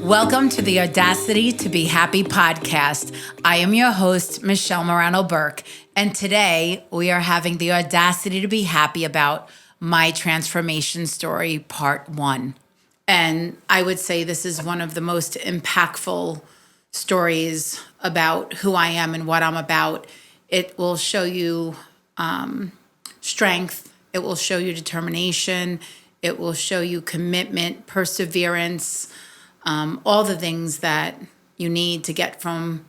Welcome to the Audacity to Be Happy podcast. I am your host, Michelle Morano-Burke, and today we are having the audacity to be happy about my transformation story, part 1. And I would say this is one of the most impactful stories about who I am and what I'm about. It will show you strength. It will show you determination. It will show you commitment, perseverance, all the things that you need to get from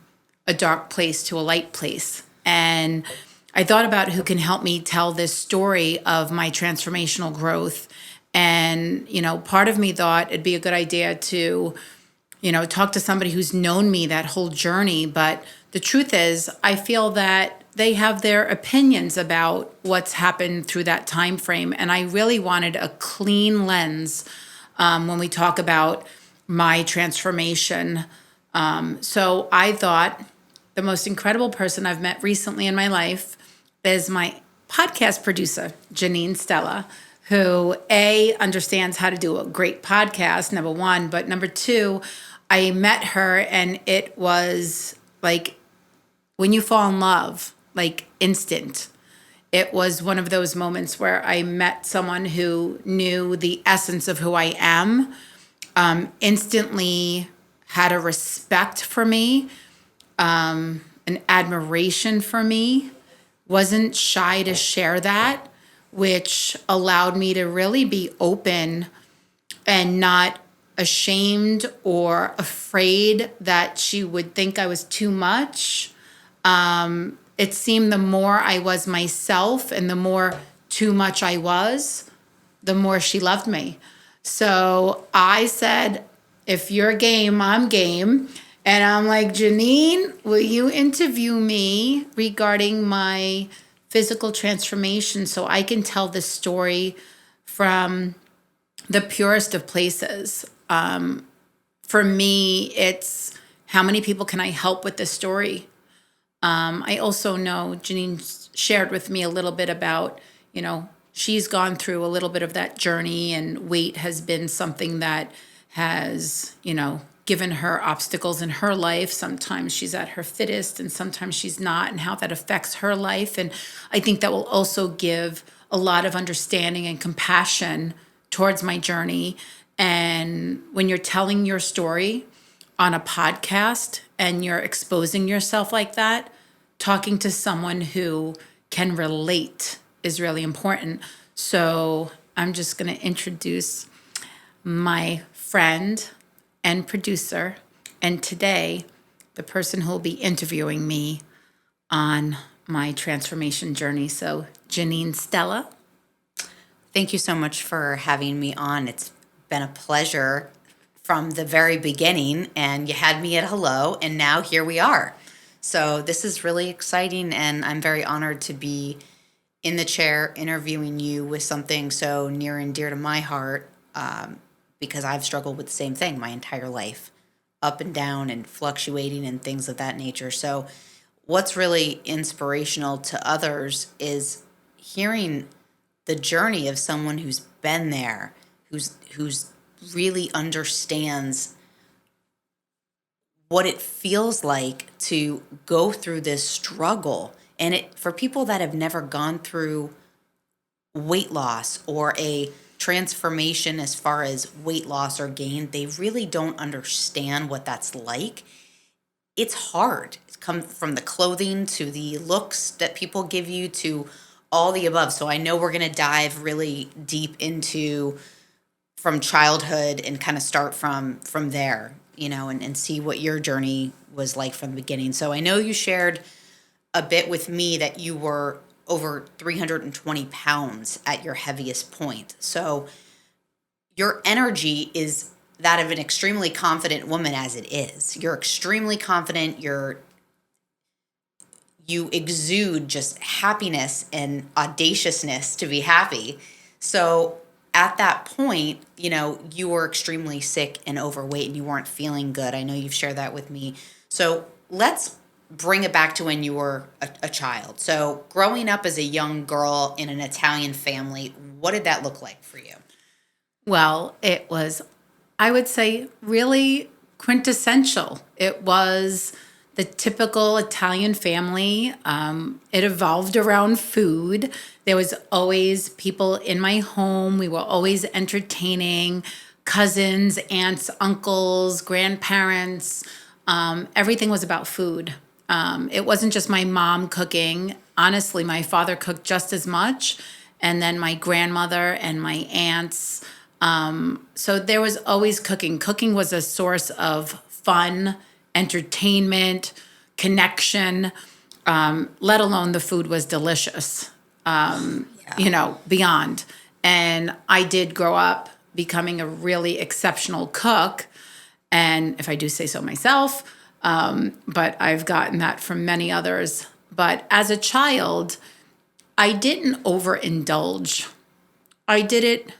a dark place to a light place. And I thought about who can help me tell this story of my transformational growth. And, part of me thought it'd be a good idea to, talk to somebody who's known me that whole journey. But the truth is, I feel that they have their opinions about what's happened through that time frame. And I really wanted a clean lens when we talk about my transformation. So I thought the most incredible person I've met recently in my life is my podcast producer, Janine Stella, who understands how to do a great podcast, number one, but number two, I met her and it was like when you fall in love, like instant. It was one of those moments where I met someone who knew the essence of who I am, instantly had a respect for me, an admiration for me, wasn't shy to share that, which allowed me to really be open and not ashamed or afraid that she would think I was too much. It seemed the more I was myself and the more too much I was, the more she loved me. So I said, if you're game, I'm game. And I'm like, Janine, will you interview me regarding my physical transformation so I can tell the story from the purest of places? For me, it's how many people can I help with this story? I also know Janine shared with me a little bit about, she's gone through a little bit of that journey, and weight has been something that has, given her obstacles in her life. Sometimes she's at her fittest and sometimes she's not, and how that affects her life. And I think that will also give a lot of understanding and compassion towards my journey. And when you're telling your story on a podcast and you're exposing yourself like that, talking to someone who can relate is really important. So I'm just going to introduce my friend and producer, and today the person who will be interviewing me on my transformation journey. So Janine Stella. Thank you so much for having me on. It's been a pleasure from the very beginning, and you had me at hello, and now here we are. So this is really exciting, and I'm very honored to be in the chair interviewing you with something so near and dear to my heart, because I've struggled with the same thing my entire life, up and down and fluctuating and things of that nature. So what's really inspirational to others is hearing the journey of someone who's been there, who's really understands what it feels like to go through this struggle. And for people that have never gone through weight loss or a transformation as far as weight loss or gain, they really don't understand what that's like. It's hard. It's come from the clothing to the looks that people give you to all the above. So I know we're going to dive really deep into from childhood and kind of start from there, and see what your journey was like from the beginning. So I know you shared a bit with me that you were over 320 pounds at your heaviest point. So your energy is that of an extremely confident woman as it is. You're extremely confident. You exude just happiness and audaciousness to be happy. So at that point, you were extremely sick and overweight and you weren't feeling good. I know you've shared that with me. So let's bring it back to when you were a child. So growing up as a young girl in an Italian family, what did that look like for you? Well, it was, I would say, really quintessential. It was the typical Italian family. It evolved around food. There was always people in my home. We were always entertaining cousins, aunts, uncles, grandparents. Everything was about food. It wasn't just my mom cooking. Honestly, my father cooked just as much, and then my grandmother and my aunts. So there was always cooking. Cooking was a source of fun, entertainment, connection, let alone the food was delicious, beyond. And I did grow up becoming a really exceptional cook. And if I do say so myself, but I've gotten that from many others. But as a child, I didn't overindulge. I did it,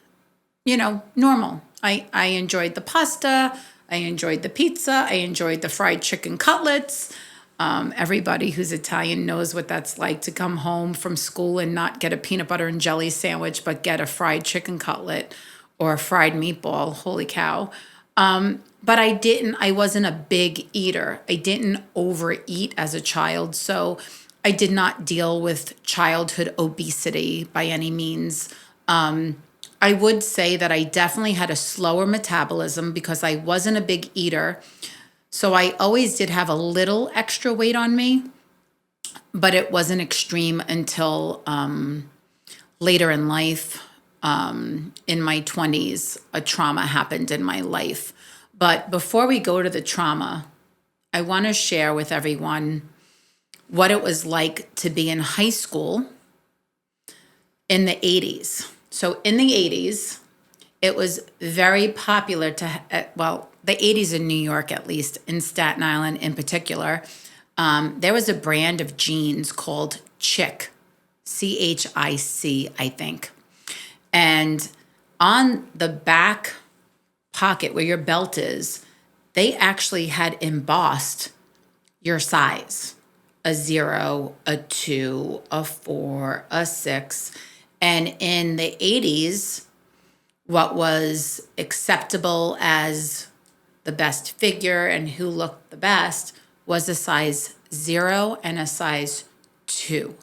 normal. I enjoyed the pasta. I enjoyed the pizza. I enjoyed the fried chicken cutlets. Everybody who's Italian knows what that's like to come home from school and not get a peanut butter and jelly sandwich, but get a fried chicken cutlet or a fried meatball. Holy cow. But I wasn't a big eater. I didn't overeat as a child. So I did not deal with childhood obesity by any means. I would say that I definitely had a slower metabolism because I wasn't a big eater. So I always did have a little extra weight on me, but it wasn't extreme until later in life. In my 20s, a trauma happened in my life. But before we go to the trauma, I want to share with everyone what it was like to be in high school in the 80s. So in the 80s, it was very popular the 80s in New York, at least, in Staten Island in particular. There was a brand of jeans called Chic, CHIC, I think. And on the back pocket where your belt is, they actually had embossed your size, a 0, a 2, a 4, a 6. And in the 80s, what was acceptable as the best figure and who looked the best was a size 0 and a size 2.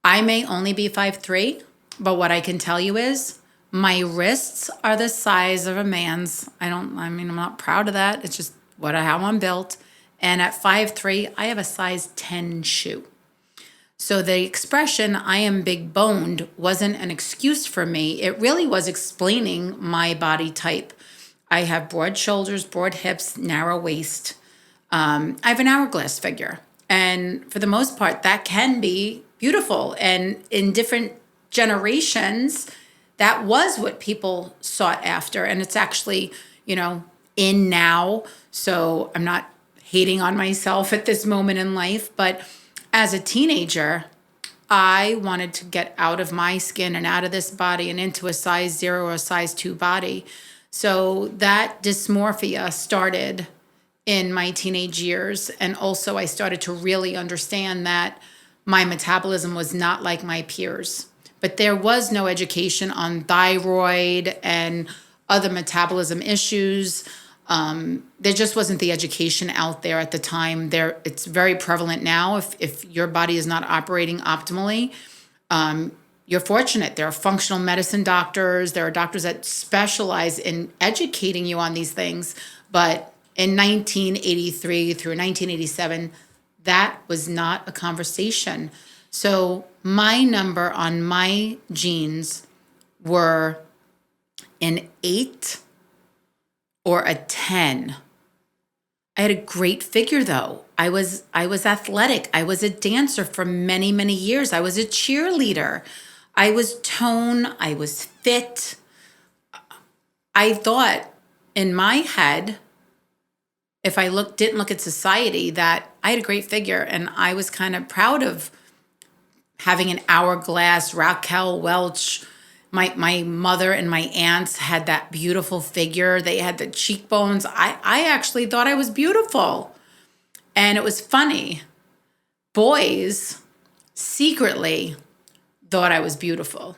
I may only be 5'3", but what I can tell you is my wrists are the size of a man's. I'm not proud of that. It's just how I'm built. And at 5'3", I have a size 10 shoe. So the expression, I am big boned, wasn't an excuse for me. It really was explaining my body type. I have broad shoulders, broad hips, narrow waist. I have an hourglass figure. And for the most part, that can be beautiful. And in different generations, that was what people sought after. And it's actually, in now. So I'm not hating on myself at this moment in life. But as a teenager, I wanted to get out of my skin and out of this body and into a size 0 or a size 2 body. So that dysmorphia started in my teenage years. And also I started to really understand that my metabolism was not like my peers. But there was no education on thyroid and other metabolism issues. There just wasn't the education out there at the time. It's very prevalent now. If your body is not operating optimally, you're fortunate. There are functional medicine doctors. There are doctors that specialize in educating you on these things. But in 1983 through 1987, that was not a conversation. So my number on my jeans were an 8 or a 10. I had a great figure though. I was athletic. I was a dancer for many, many years. I was a cheerleader. I was toned. I was fit. I thought in my head, if I didn't look at society, that I had a great figure, and I was kind of proud of having an hourglass. Raquel Welch, my mother and my aunts had that beautiful figure. They had the cheekbones. I actually thought I was beautiful. And it was funny. Boys secretly thought I was beautiful.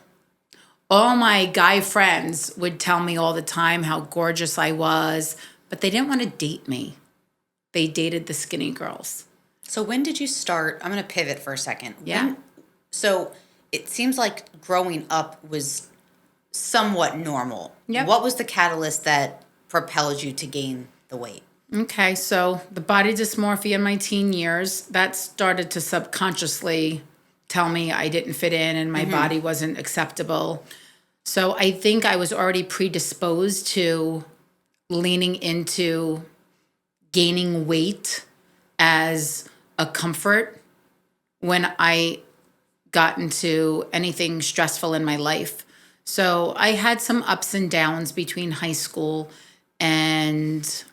All my guy friends would tell me all the time how gorgeous I was, but they didn't want to date me. They dated the skinny girls. So when did you start? I'm going to pivot for a second. Yeah. So it seems like growing up was somewhat normal. Yep. What was the catalyst that propelled you to gain the weight? Okay, so the body dysmorphia in my teen years, that started to subconsciously tell me I didn't fit in and my body wasn't acceptable. So I think I was already predisposed to leaning into gaining weight as a comfort when I got into anything stressful in my life. So I had some ups and downs between high school and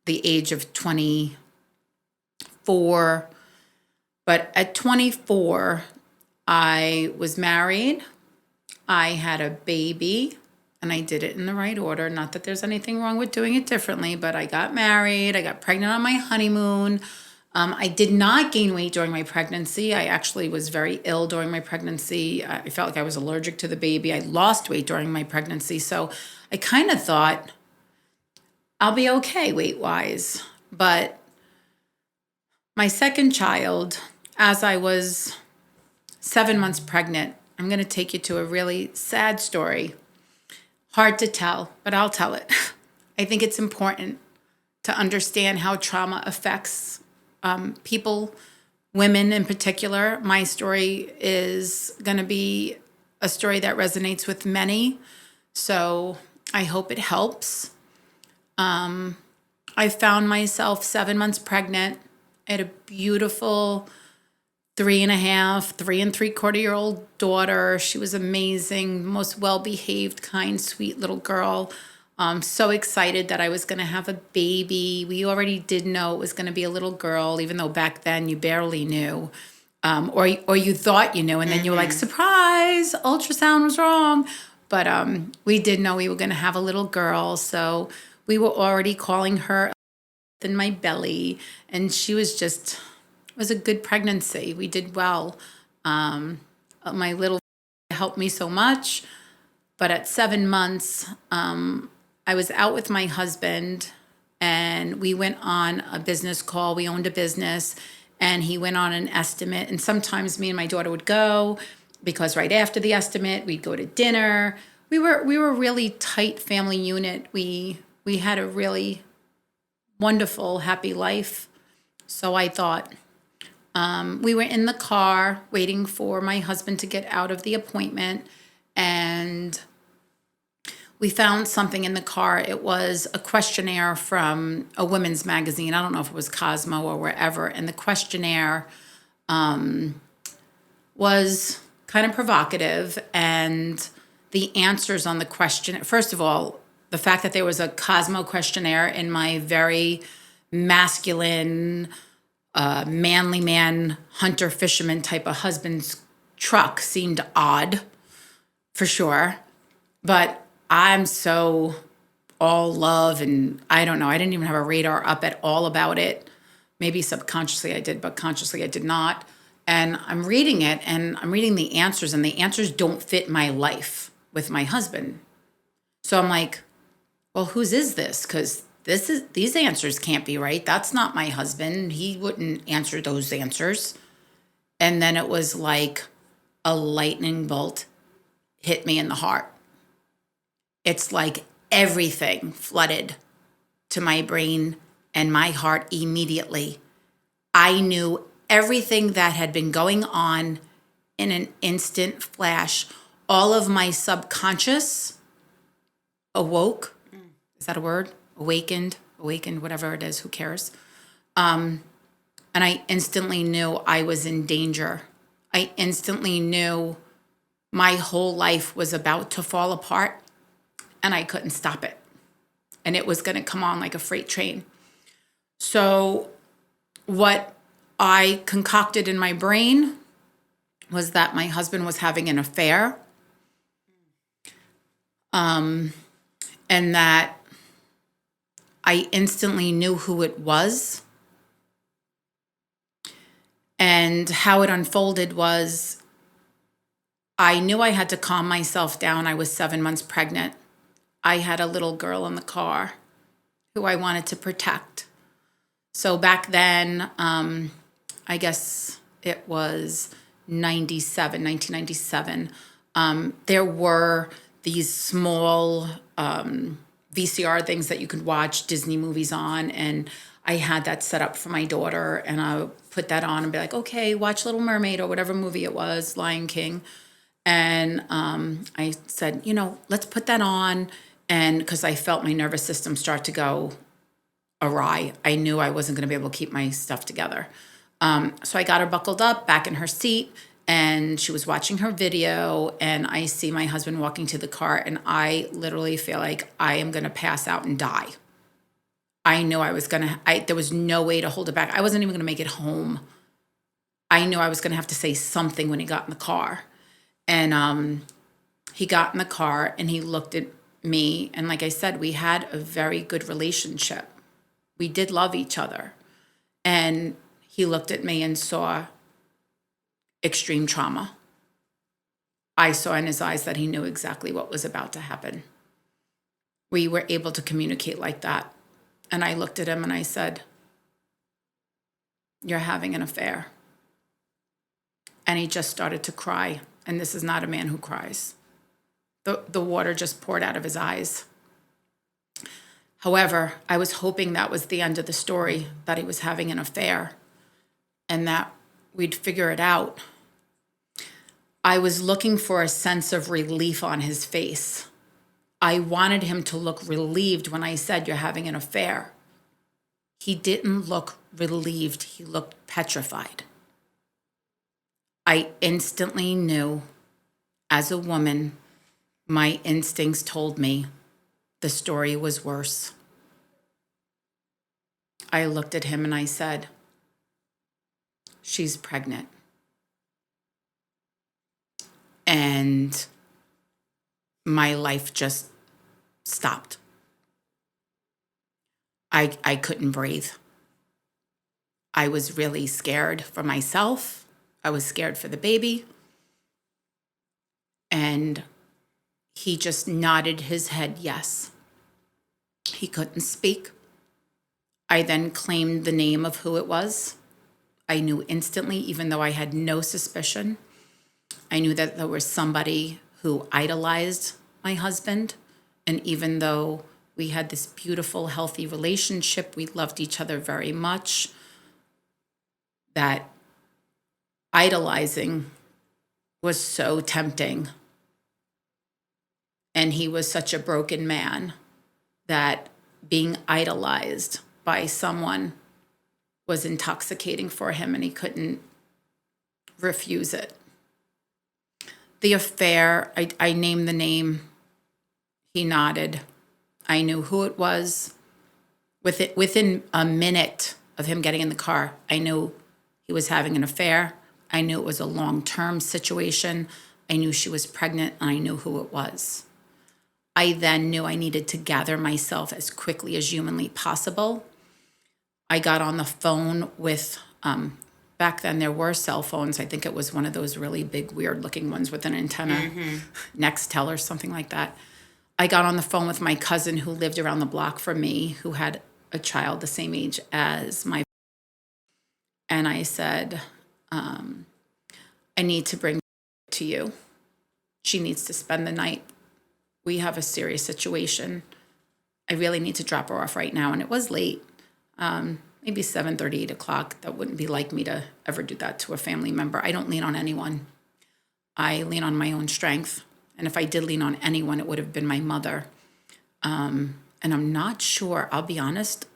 the age of 24. But at 24, I was married. I had a baby, and I did it in the right order. Not that there's anything wrong with doing it differently, but I got married. I got pregnant on my honeymoon. I did not gain weight during my pregnancy. I actually was very ill during my pregnancy. I felt like I was allergic to the baby. I lost weight during my pregnancy. So I kind of thought I'll be okay weight-wise. But my second child, as I was 7 months pregnant, I'm going to take you to a really sad story. Hard to tell, but I'll tell it. I think it's important to understand how trauma affects people, women in particular. My story is going to be a story that resonates with many, so I hope it helps. I found myself 7 months pregnant. I had a beautiful 3.5, 3 3/4-year-old daughter. She was amazing, most well-behaved, kind, sweet little girl. So excited that I was going to have a baby. We already did know it was going to be a little girl, even though back then you barely knew, or you thought you knew, and then you were like, surprise, ultrasound was wrong. But we did know we were going to have a little girl, so we were already calling her in my belly, and she was just, it was a good pregnancy. We did well. My little helped me so much, but at 7 months, I was out with my husband, and we went on a business call. We owned a business, and he went on an estimate, and sometimes me and my daughter would go, because right after the estimate, we'd go to dinner. We were a really tight family unit. We had a really wonderful, happy life. So I thought, we were in the car waiting for my husband to get out of the appointment, and we found something in the car. It was a questionnaire from a women's magazine. I don't know if it was Cosmo or wherever. And the questionnaire was kind of provocative. And the answers on the question, first of all, the fact that there was a Cosmo questionnaire in my very masculine, manly man, hunter, fisherman type of husband's truck seemed odd, for sure. But I'm so all love, and I don't know. I didn't even have a radar up at all about it. Maybe subconsciously I did, but consciously I did not. And I'm reading it, and I'm reading the answers, and the answers don't fit my life with my husband. So I'm like, well, whose is this? Because these answers can't be right. That's not my husband. He wouldn't answer those answers. And then it was like a lightning bolt hit me in the heart. It's like everything flooded to my brain and my heart immediately. I knew everything that had been going on in an instant flash. All of my subconscious awoke. Is that a word? Awakened, whatever it is, who cares? And I instantly knew I was in danger. I instantly knew my whole life was about to fall apart, and I couldn't stop it. And it was going to come on like a freight train. So what I concocted in my brain was that my husband was having an affair, and that I instantly knew who it was. And how it unfolded was, I knew I had to calm myself down. I was 7 months pregnant. I had a little girl in the car, who I wanted to protect. So back then, I guess it was 1997, there were these small VCR things that you could watch Disney movies on, and I had that set up for my daughter, and I would put that on and be like, okay, watch Little Mermaid or whatever movie it was, Lion King. And I said, let's put that on. And because I felt my nervous system start to go awry, I knew I wasn't going to be able to keep my stuff together. So I got her buckled up back in her seat, and she was watching her video, and I see my husband walking to the car, and I literally feel like I am going to pass out and die. I knew I was going to, there was no way to hold it back. I wasn't even going to make it home. I knew I was going to have to say something when he got in the car. And he got in the car and he looked at me. And like I said, we had a very good relationship. We did love each other. And he looked at me and saw extreme trauma. I saw in his eyes that he knew exactly what was about to happen. We were able to communicate like that. And I looked at him and I said, "You're having an affair." And he just started to cry. And this is not a man who cries. The water just poured out of his eyes. However, I was hoping that was the end of the story, that he was having an affair and that we'd figure it out. I was looking for a sense of relief on his face. I wanted him to look relieved when I said, "You're having an affair." He didn't look relieved. He looked petrified. I instantly knew, as a woman, my instincts told me the story was worse. I looked at him and I said, "She's pregnant." And my life just stopped. I couldn't breathe. I was really scared for myself. I was scared for the baby. And he just nodded his head yes. He couldn't speak. I then claimed the name of who it was. I knew instantly, even though I had no suspicion. I knew that there was somebody who idolized my husband. And even though we had this beautiful, healthy relationship, we loved each other very much, that idolizing was so tempting. And he was such a broken man that being idolized by someone was intoxicating for him, and he couldn't refuse it. The affair, I named the name. He nodded. I knew who it was. Within a minute of him getting in the car, I knew he was having an affair. I knew it was a long-term situation. I knew she was pregnant, and I knew who it was. I then knew I needed to gather myself as quickly as humanly possible. I got on the phone with, back then there were cell phones. I think it was one of those really big, weird-looking ones with an antenna, Nextel or something like that. I got on the phone with my cousin who lived around the block from me, who had a child the same age as my. And I said, "I need to bring to you. She needs to spend the night. We have a serious situation. I really need to drop her off right now." And it was late, maybe 7:30, 8 o'clock. That wouldn't be like me to ever do that to a family member. I don't lean on anyone. I lean on my own strength. And if I did lean on anyone, it would have been my mother. And I'm not sure, I'll be honest,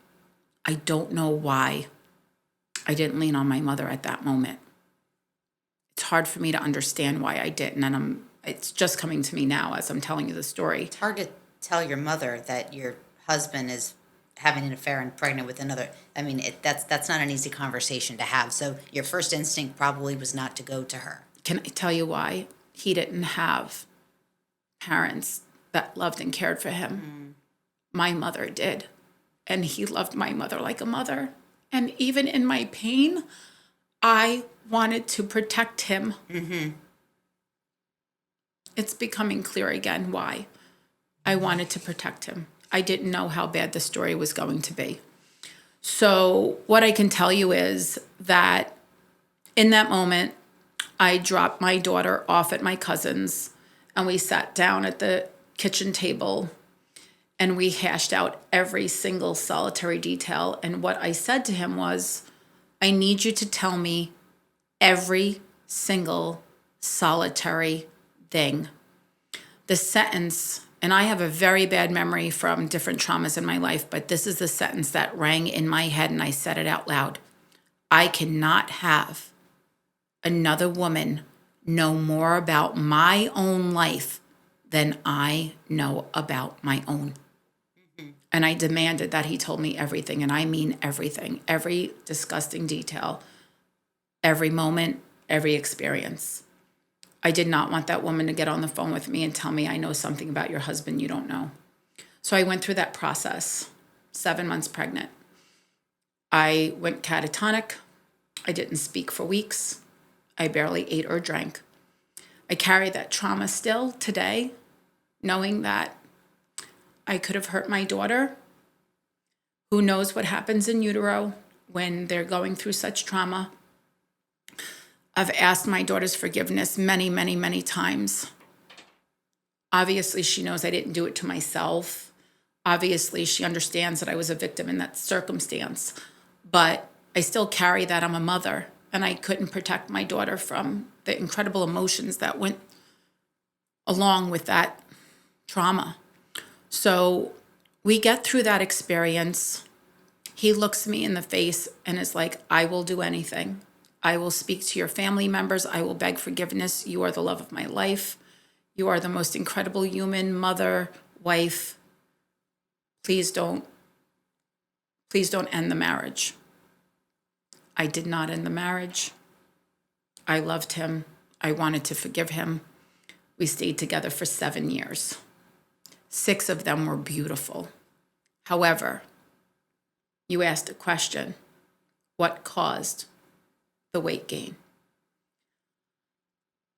I don't know why I didn't lean on my mother at that moment. It's hard for me to understand why I didn't. And it's just coming to me now as I'm telling you the story. It's hard to tell your mother that your husband is having an affair and pregnant with another. I mean, that's not an easy conversation to have. So your first instinct probably was not to go to her. Can I tell you why? He didn't have parents that loved and cared for him. My mother did. And he loved my mother like a mother. And even in my pain, I wanted to protect him. It's becoming clear again why. I wanted to protect him. I didn't know how bad the story was going to be. So what I can tell you is that in that moment, I dropped my daughter off at my cousin's, and we sat down at the kitchen table and we hashed out every single solitary detail. And what I said to him was, I need you to tell me every single solitary thing. The sentence, and I have a very bad memory from different traumas in my life, but this is the sentence that rang in my head and I said it out loud. I cannot have another woman know more about my own life than I know about my own. And I demanded that he told me everything, and I mean everything, every disgusting detail, every moment, every experience. I did not want that woman to get on the phone with me and tell me, I know something about your husband you don't know. So I went through that process, 7 months pregnant. I went catatonic. I didn't speak for weeks. I barely ate or drank. I carry that trauma still today, knowing that I could have hurt my daughter. Who knows what happens in utero when they're going through such trauma. I've asked my daughter's forgiveness many, many, many times. Obviously, she knows I didn't do it to myself. Obviously, she understands that I was a victim in that circumstance. But I still carry that I'm a mother, and I couldn't protect my daughter from the incredible emotions that went along with that trauma. So we get through that experience. He looks me in the face and is like, I will do anything. I will speak to your family members. I will beg forgiveness. You are the love of my life. You are the most incredible human, mother, wife. Please don't end the marriage. I did not end the marriage. I loved him. I wanted to forgive him. We stayed together for 7 years. 6 of them were beautiful. However, you asked a question, what caused the weight gain?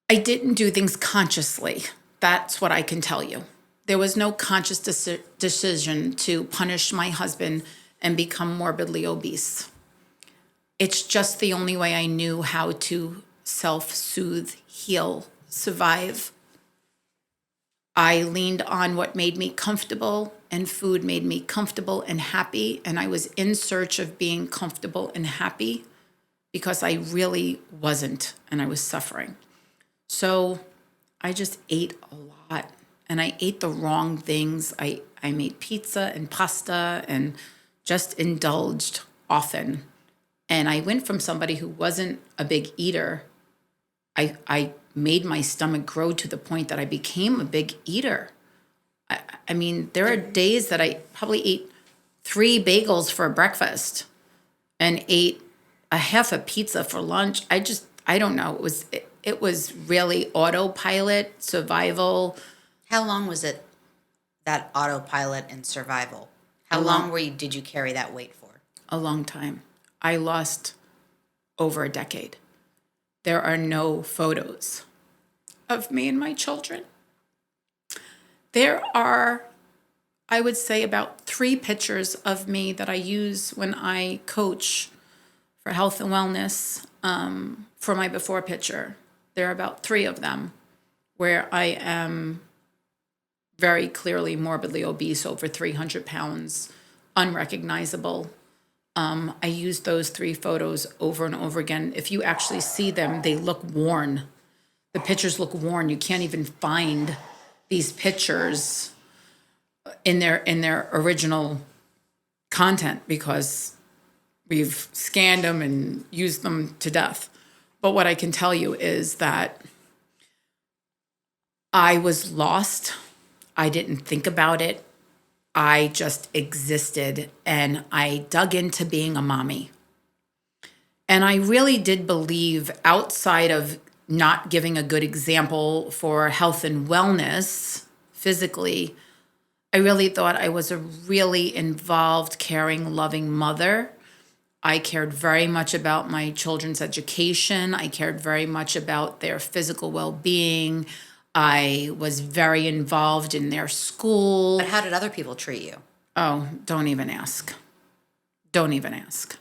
I didn't do things consciously. That's what I can tell you. There was no conscious decision to punish my husband and become morbidly obese. It's just the only way I knew how to self-soothe, heal, survive. I leaned on what made me comfortable, and food made me comfortable and happy. And I was in search of being comfortable and happy because I really wasn't, and I was suffering. So I just ate a lot, and I ate the wrong things. I made pizza and pasta and just indulged often. And I went from somebody who wasn't a big eater. I made my stomach grow to the point that I became a big eater. I mean, there are days that I probably ate 3 bagels for breakfast and ate a half a pizza for lunch. I don't know. It was really autopilot, survival. How long was it, that autopilot and survival? How long did you carry that weight for? A long time. I lost over a decade. There are no photos of me and my children. There are, I would say, about 3 pictures of me that I use when I coach for health and wellness for my before picture. There are about 3 of them where I am very clearly morbidly obese, over 300 pounds, unrecognizable. I use those 3 photos over and over again. If you actually see them, they look worn. The pictures look worn. You can't even find these pictures in their original content because we've scanned them and used them to death. But what I can tell you is that I was lost. I didn't think about it. I just existed, and I dug into being a mommy. And I really did believe, outside of not giving a good example for health and wellness physically, I really thought I was a really involved, caring, loving mother. I cared very much about my children's education. I cared very much about their physical well-being. I was very involved in their school. But how did other people treat you? Oh, don't even ask. Don't even ask.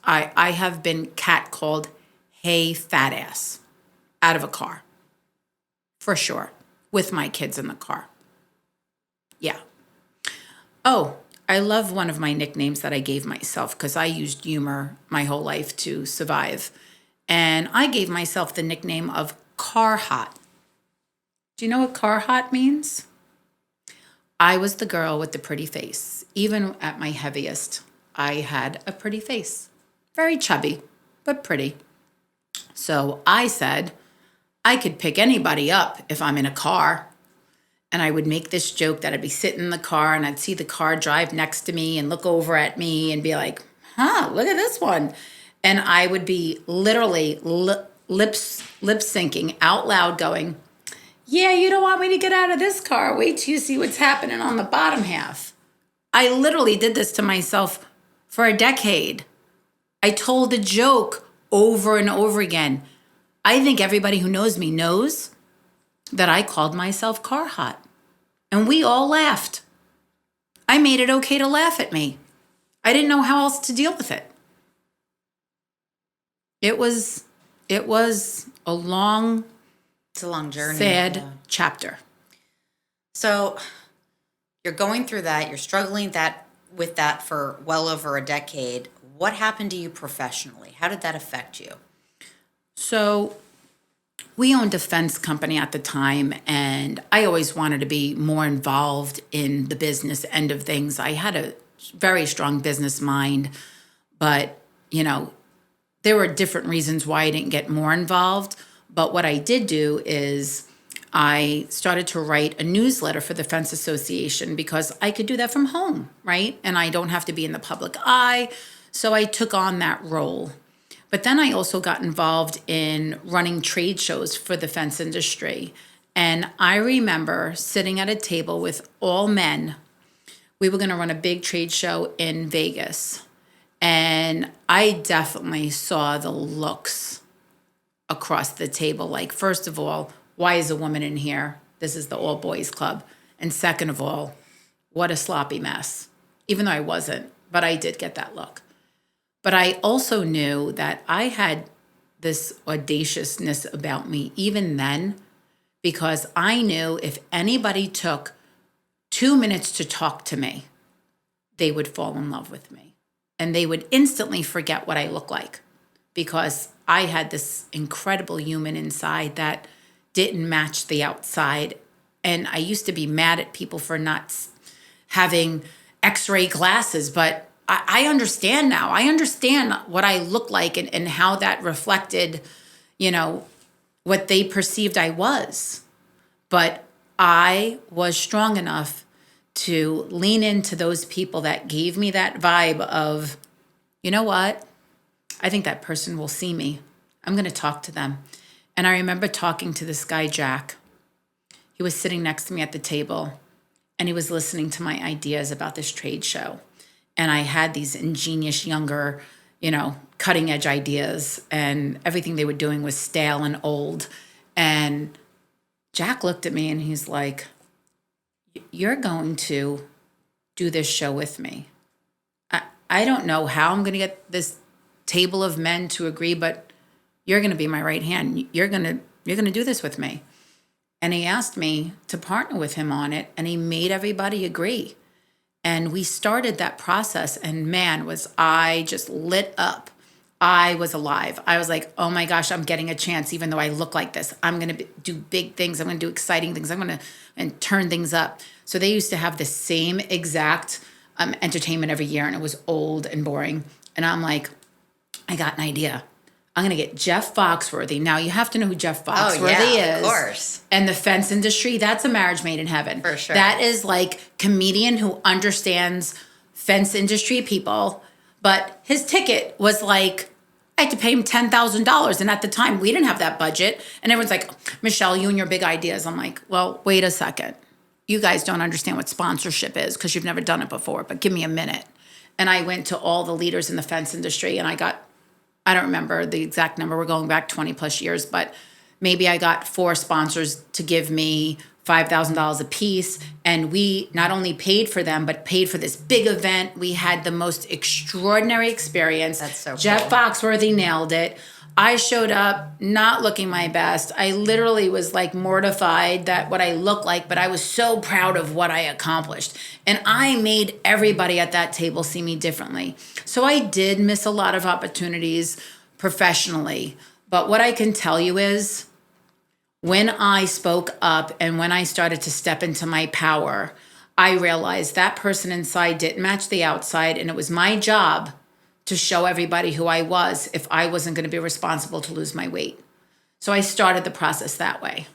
I have been catcalled, hey, fat ass, out of a car. For sure. With my kids in the car. Yeah. Oh, I love one of my nicknames that I gave myself because I used humor my whole life to survive. And I gave myself the nickname of Car Hot. Do you know what car hot means? I was the girl with the pretty face. Even at my heaviest, I had a pretty face. Very chubby, but pretty. So I said, I could pick anybody up if I'm in a car. And I would make this joke that I'd be sitting in the car and I'd see the car drive next to me and look over at me and be like, look at this one. And I would be literally lip syncing out loud going, yeah, you don't want me to get out of this car. Wait till you see what's happening on the bottom half. I literally did this to myself for a decade. I told the joke over and over again. I think everybody who knows me knows that I called myself car hot. And we all laughed. I made it okay to laugh at me. I didn't know how else to deal with it. It was a long, It's a long journey. sad chapter. So you're going through that. You're struggling with that for well over a decade. What happened to you professionally? How did that affect you? So we owned a fence company at the time, and I always wanted to be more involved in the business end of things. I had a very strong business mind, but, there were different reasons why I didn't get more involved. But what I did do is I started to write a newsletter for the Fence Association because I could do that from home, right? And I don't have to be in the public eye. So I took on that role. But then I also got involved in running trade shows for the fence industry. And I remember sitting at a table with all men. We were going to run a big trade show in Vegas. And I definitely saw the looks across the table. Like, first of all, why is a woman in here? This is the all boys club. And second of all, what a sloppy mess. Even though I wasn't, but I did get that look. But I also knew that I had this audaciousness about me even then, because I knew if anybody took 2 minutes to talk to me, they would fall in love with me. And they would instantly forget what I look like, because I had this incredible human inside that didn't match the outside. And I used to be mad at people for not having x-ray glasses, but I understand now. I understand what I look like and how that reflected, what they perceived I was. But I was strong enough to lean into those people that gave me that vibe of, you know what? I think that person will see me. I'm going to talk to them. And I remember talking to this guy, Jack. He was sitting next to me at the table, and he was listening to my ideas about this trade show. And I had these ingenious, younger, cutting edge ideas, and everything they were doing was stale and old. And Jack looked at me and he's like, you're going to do this show with me. I don't know how I'm going to get this table of men to agree, but you're going to be my right hand. You're going to do this with me. And he asked me to partner with him on it, and he made everybody agree. And we started that process, and man, was I just lit up. I was alive. I was like, oh my gosh, I'm getting a chance, even though I look like this. I'm going to do big things. I'm going to do exciting things. I'm going to turn things up. So they used to have the same exact entertainment every year, and it was old and boring. And I'm like, I got an idea. I'm going to get Jeff Foxworthy. Now, you have to know who Jeff Foxworthy is. Of course. And the fence industry, that's a marriage made in heaven. For sure. That is like comedian who understands fence industry people. But his ticket was like, I had to pay him $10,000. And at the time, we didn't have that budget. And everyone's like, Michelle, you and your big ideas. I'm like, well, wait a second. You guys don't understand what sponsorship is because you've never done it before, but give me a minute. And I went to all the leaders in the fence industry, and I don't remember the exact number. We're going back 20 plus years, but maybe I got 4 sponsors to give me $5,000 a piece. And we not only paid for them, but paid for this big event. We had the most extraordinary experience. That's so Jeff cool. Foxworthy nailed it. I showed up not looking my best. I literally was like mortified that what I looked like, but I was so proud of what I accomplished. And I made everybody at that table see me differently. So I did miss a lot of opportunities professionally. But what I can tell you is, when I spoke up and when I started to step into my power, I realized that person inside didn't match the outside, and it was my job to show everybody who I was if I wasn't going to be responsible to lose my weight. So I started the process that way.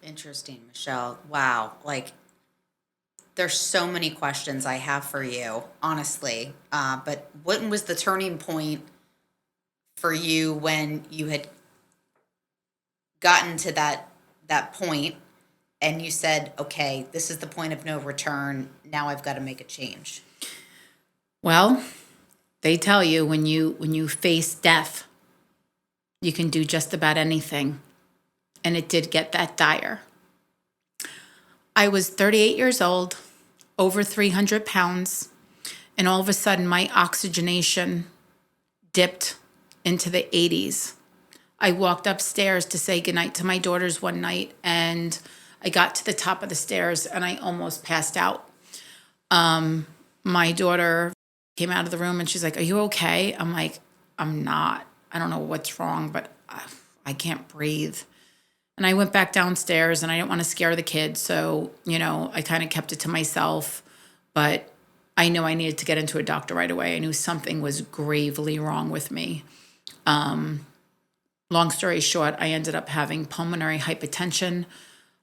Interesting, Michelle. Wow. Like, there's so many questions I have for you, honestly. But what was the turning point for you when you had gotten to that point and you said, okay, this is the point of no return. Now I've got to make a change? Well, they tell you when you face death, you can do just about anything. And it did get that dire. I was 38 years old, over 300 pounds, and all of a sudden my oxygenation dipped into the 80s. I walked upstairs to say goodnight to my daughters one night, and I got to the top of the stairs and I almost passed out. My daughter came out of the room and she's like, "Are you okay?" I'm like, "I'm not. I don't know what's wrong, but I can't breathe." And I went back downstairs and I didn't want to scare the kids. So, I kind of kept it to myself, but I knew I needed to get into a doctor right away. I knew something was gravely wrong with me. Long story short, I ended up having pulmonary hypertension.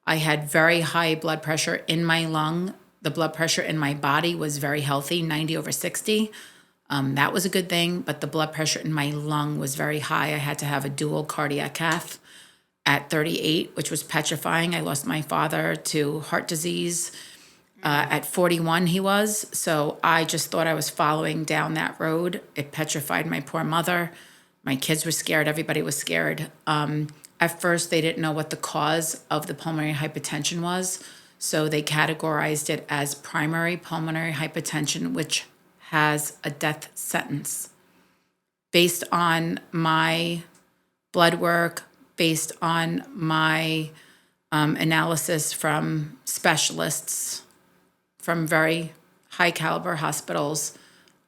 I had very high blood pressure in my lung. The blood pressure in my body was very healthy, 90/60. That was a good thing, but the blood pressure in my lung was very high. I had to have a dual cardiac cath at 38, which was petrifying. I lost my father to heart disease. At 41, he was. So I just thought I was following down that road. It petrified my poor mother. My kids were scared. Everybody was scared. At first, they didn't know what the cause of the pulmonary hypertension was. So they categorized it as primary pulmonary hypertension, which has a death sentence. Based on my blood work, based on my analysis from specialists from very high caliber hospitals,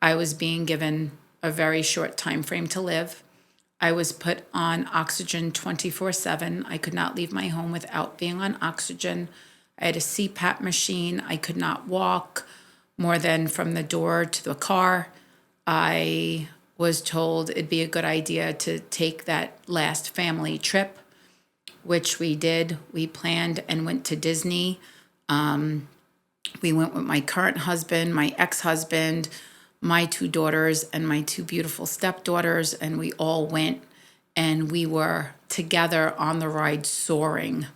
I was being given a very short time frame to live. I was put on oxygen 24/7. I could not leave my home without being on oxygen. I had a CPAP machine. I could not walk more than from the door to the car. I was told it'd be a good idea to take that last family trip, which we did. We planned and went to Disney. We went with my current husband, my ex-husband, my 2 daughters, and my 2 beautiful stepdaughters, and we all went, and we were together on the ride Soaring,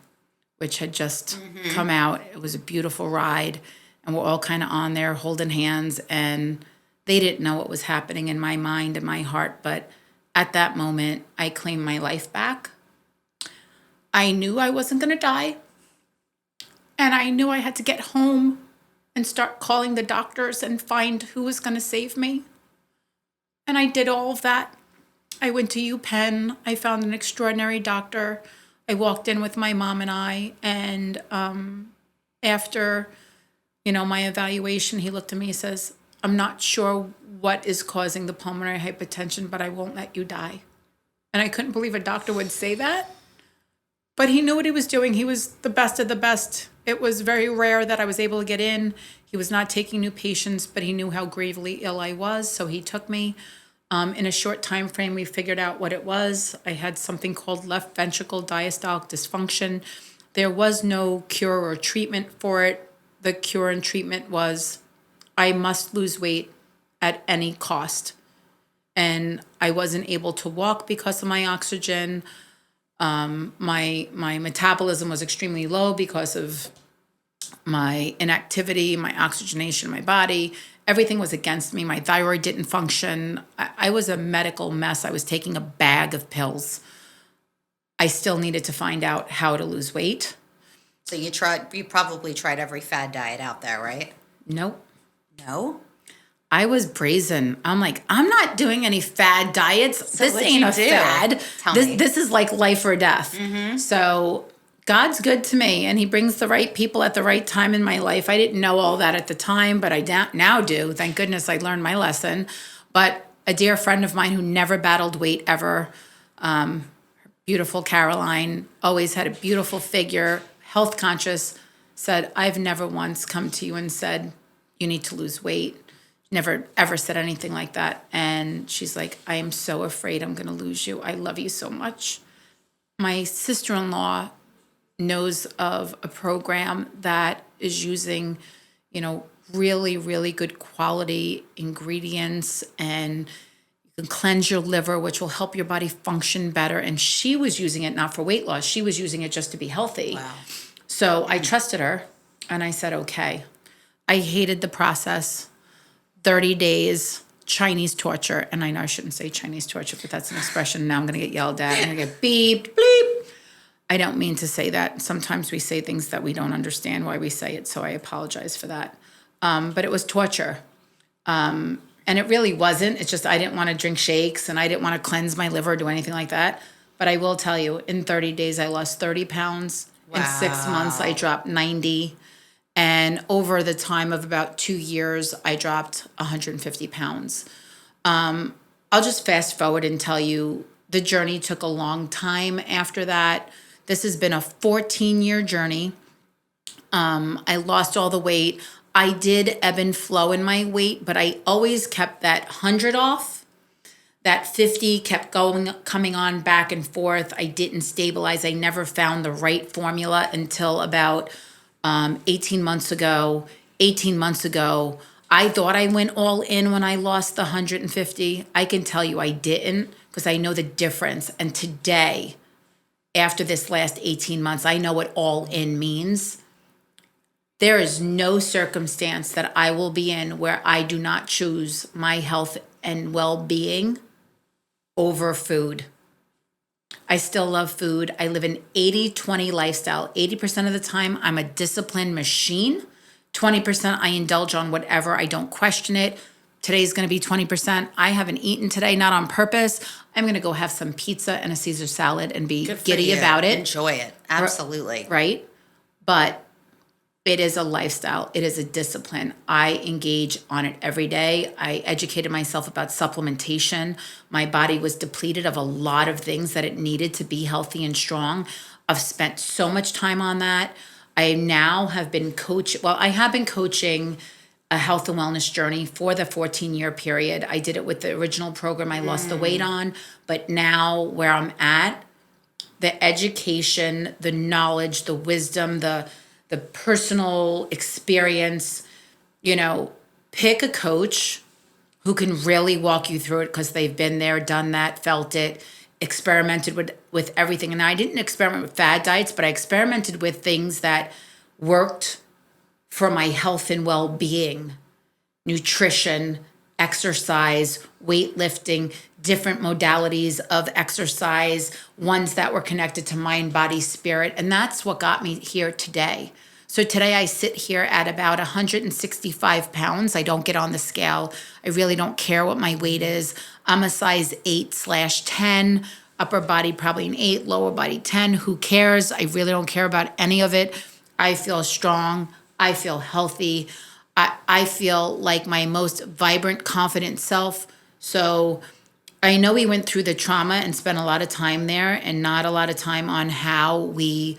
which had just come out. It was a beautiful ride, and we're all kind of on there holding hands, and they didn't know what was happening in my mind and my heart, but at that moment, I claimed my life back. I knew I wasn't going to die, and I knew I had to get home and start calling the doctors and find who was going to save me. And I did all of that. I went to UPenn. I found an extraordinary doctor. I walked in with my mom and I, and after, my evaluation, he looked at me and says, "I'm not sure what is causing the pulmonary hypertension, but I won't let you die." And I couldn't believe a doctor would say that. But he knew what he was doing. He was the best of the best. It was very rare that I was able to get in. He was not taking new patients, but he knew how gravely ill I was, so he took me. In a short time frame, we figured out what it was. I had something called left ventricle diastolic dysfunction. There was no cure or treatment for it. The cure and treatment was I must lose weight at any cost. And I wasn't able to walk because of my oxygen. My metabolism was extremely low because of my inactivity, my oxygenation, my body. Everything was against me. My thyroid didn't function. I was a medical mess. I was taking a bag of pills. I still needed to find out how to lose weight. So you probably tried every fad diet out there, right? Nope. No? I was brazen. I'm like, I'm not doing any fad diets. So This what'd ain't you a do? fad. Tell me. This is like life or death. So God's good to me, and He brings the right people at the right time in my life. I didn't know all that at the time, but I now do. Thank goodness I learned my lesson. But a dear friend of mine who never battled weight ever, beautiful Caroline, always had a beautiful figure, health conscious, said, I've never once come to you and said, you need to lose weight. Never ever said anything like that. And she's like, I am so afraid I'm going to lose you. I love you so much. My sister-in-law knows of a program that is using, really, really good quality ingredients, and you can cleanse your liver, which will help your body function better. And she was using it not for weight loss. She was using it just to be healthy. Wow. So I trusted her, and I said, okay. I hated the process. 30 days, Chinese torture. And I know I shouldn't say Chinese torture, but that's an expression. Now I'm going to get yelled at. I'm going to get beeped, bleep. I don't mean to say that. Sometimes we say things that we don't understand why we say it, so I apologize for that. But it was torture. And it really wasn't. It's just I didn't want to drink shakes, and I didn't want to cleanse my liver or do anything like that. But I will tell you, in 30 days, I lost 30 pounds. Wow. In 6 months, I dropped 90. And over the time of about 2 years, I dropped 150 pounds. I'll just fast forward and tell you the journey took a long time after that. This has been a 14-year journey. I lost all the weight. I did ebb and flow in my weight, but I always kept that 100 off. That 50 kept coming on back and forth. I didn't stabilize. I never found the right formula until about 18 months ago. 18 months ago, I thought I went all in when I lost the 150. I can tell you I didn't, because I know the difference. And today, after this last 18 months, I know what all in means. There is no circumstance that I will be in where I do not choose my health and well-being over food. I still love food. I live an 80-20 lifestyle. 80% of the time, I'm a disciplined machine. 20%, I indulge on whatever. I don't question it. Today's going to be 20%. I haven't eaten today, not on purpose. I'm going to go have some pizza and a Caesar salad and be giddy about it. Enjoy it. Absolutely. Right? But it is a lifestyle. It is a discipline. I engage on it every day. I educated myself about supplementation. My body was depleted of a lot of things that it needed to be healthy and strong. I've spent so much time on that. I now have been I have been coaching a health and wellness journey for the 14-year period. I did it with the original program I lost the weight on, but now where I'm at, the education, the knowledge, the wisdom, the personal experience, pick a coach who can really walk you through it, because they've been there, done that, felt it, experimented with everything. And I didn't experiment with fad diets, but I experimented with things that worked for my health and well-being: nutrition, exercise, weightlifting, different modalities of exercise, ones that were connected to mind, body, spirit. And that's what got me here today. So today I sit here at about 165 pounds. I don't get on the scale. I really don't care what my weight is. I'm a size 8/10, upper body probably an 8, lower body 10. Who cares? I really don't care about any of it. I feel strong. I feel healthy. I feel like my most vibrant, confident self. So I know we went through the trauma and spent a lot of time there, and not a lot of time on how we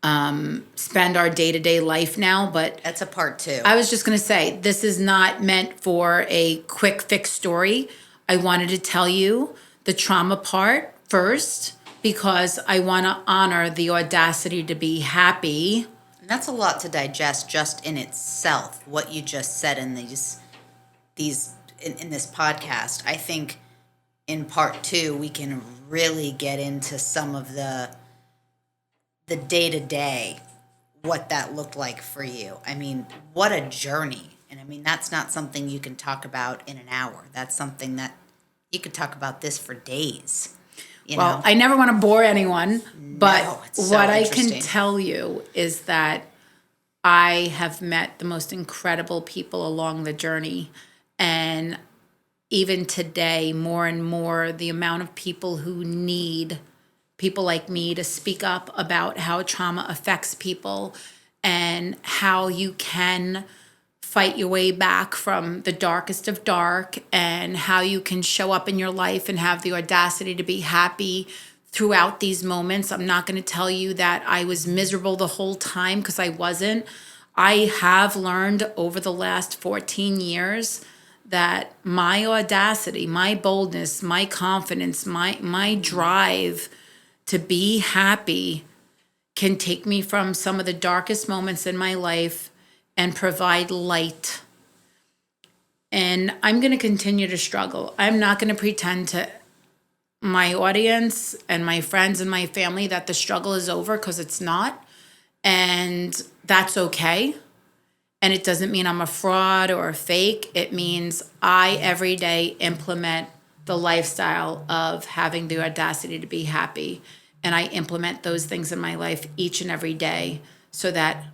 spend our day-to-day life now. But That's a part 2. I was just going to say, this is not meant for a quick fix story. I wanted to tell you the trauma part first, because I want to honor the audacity to be happy. That's a lot to digest just in itself, what you just said in these in this podcast. I think in part 2 we can really get into some of the day-to-day, what that looked like for you. I mean, what a journey. And I mean, that's not something you can talk about in an hour. That's something that you could talk about this for days. you Well, know? I never want to bore anyone, but No, it's so what I can interesting. tell you is that I have met the most incredible people along the journey. And even today, more and more, the amount of people who need people like me to speak up about how trauma affects people and how you can fight your way back from the darkest of dark and how you can show up in your life and have the audacity to be happy throughout these moments. I'm not going to tell you that I was miserable the whole time, because I wasn't. I have learned over the last 14 years that my audacity, my boldness, my confidence, my drive to be happy can take me from some of the darkest moments in my life and provide light. And I'm going to continue to struggle. I'm not going to pretend to my audience and my friends and my family that the struggle is over, because it's not. And that's okay. And it doesn't mean I'm a fraud or a fake. It means I every day implement the lifestyle of having the audacity to be happy. And I implement those things in my life each and every day so that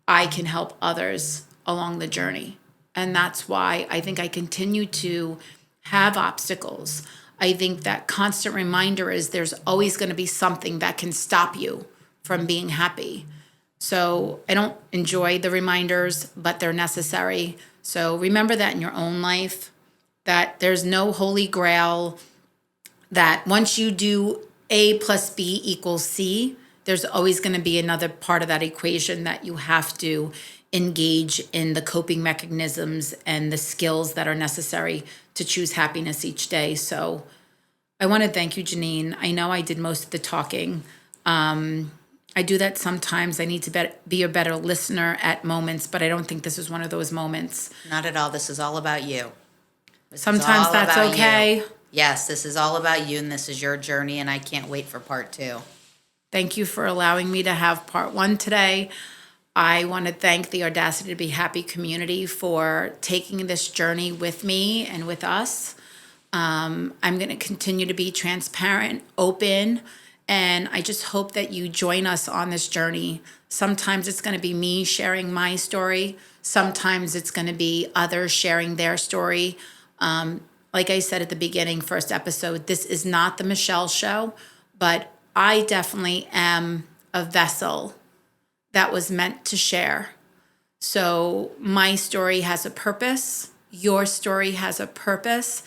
I can help others along the journey. And that's why I think I continue to have obstacles. I think that constant reminder is there's always going to be something that can stop you from being happy. So I don't enjoy the reminders, but they're necessary. So remember that in your own life, that there's no holy grail, that once you do A plus B equals C, there's always going to be another part of that equation that you have to engage in the coping mechanisms and the skills that are necessary to choose happiness each day. So I want to thank you, Janine. I know I did most of the talking. I do that sometimes. I need to be a better listener at moments, but I don't think this is one of those moments. Not at all. This is all about you. Sometimes that's okay. Yes, this is all about you, and this is your journey, and I can't wait for part 2. Thank you for allowing me to have part 1 today. I want to thank the Audacity to Be Happy community for taking this journey with me and with us. I'm going to continue to be transparent, open, and I just hope that you join us on this journey. Sometimes it's going to be me sharing my story. Sometimes it's going to be others sharing their story. Like I said at the beginning, first episode, this is not the Michelle Show, but I definitely am a vessel that was meant to share. So my story has a purpose. Your story has a purpose.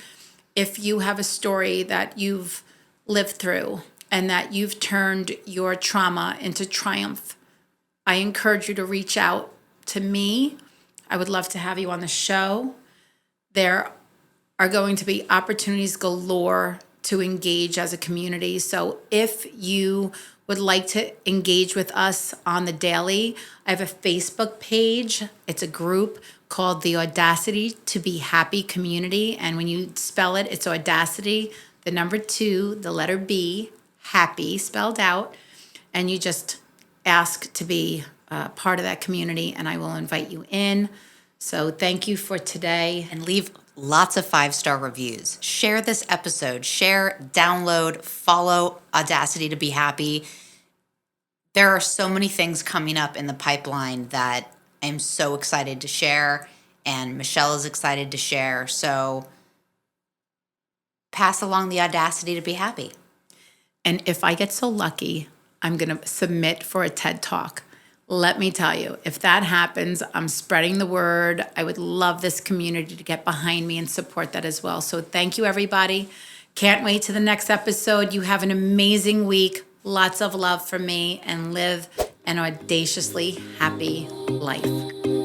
If you have a story that you've lived through and that you've turned your trauma into triumph, I encourage you to reach out to me. I would love to have you on the show. There are going to be opportunities galore to engage as a community. So if you would like to engage with us on the daily, I have a Facebook page. It's a group called the Audacity to Be Happy Community. And when you spell it, it's Audacity, the number 2, the letter B, happy, spelled out. And you just ask to be part of that community, and I will invite you in. So thank you for today. And leave lots of 5-star reviews. Share this episode. Share, download, follow Audacity to Be Happy. There are so many things coming up in the pipeline that I'm so excited to share, and Michelle is excited to share. So pass along the audacity to be happy. And if I get so lucky, I'm going to submit for a TED Talk. Let me tell you, if that happens, I'm spreading the word. I would love this community to get behind me and support that as well. So thank you, everybody. Can't wait to the next episode. You have an amazing week. Lots of love from me, and live an audaciously happy life.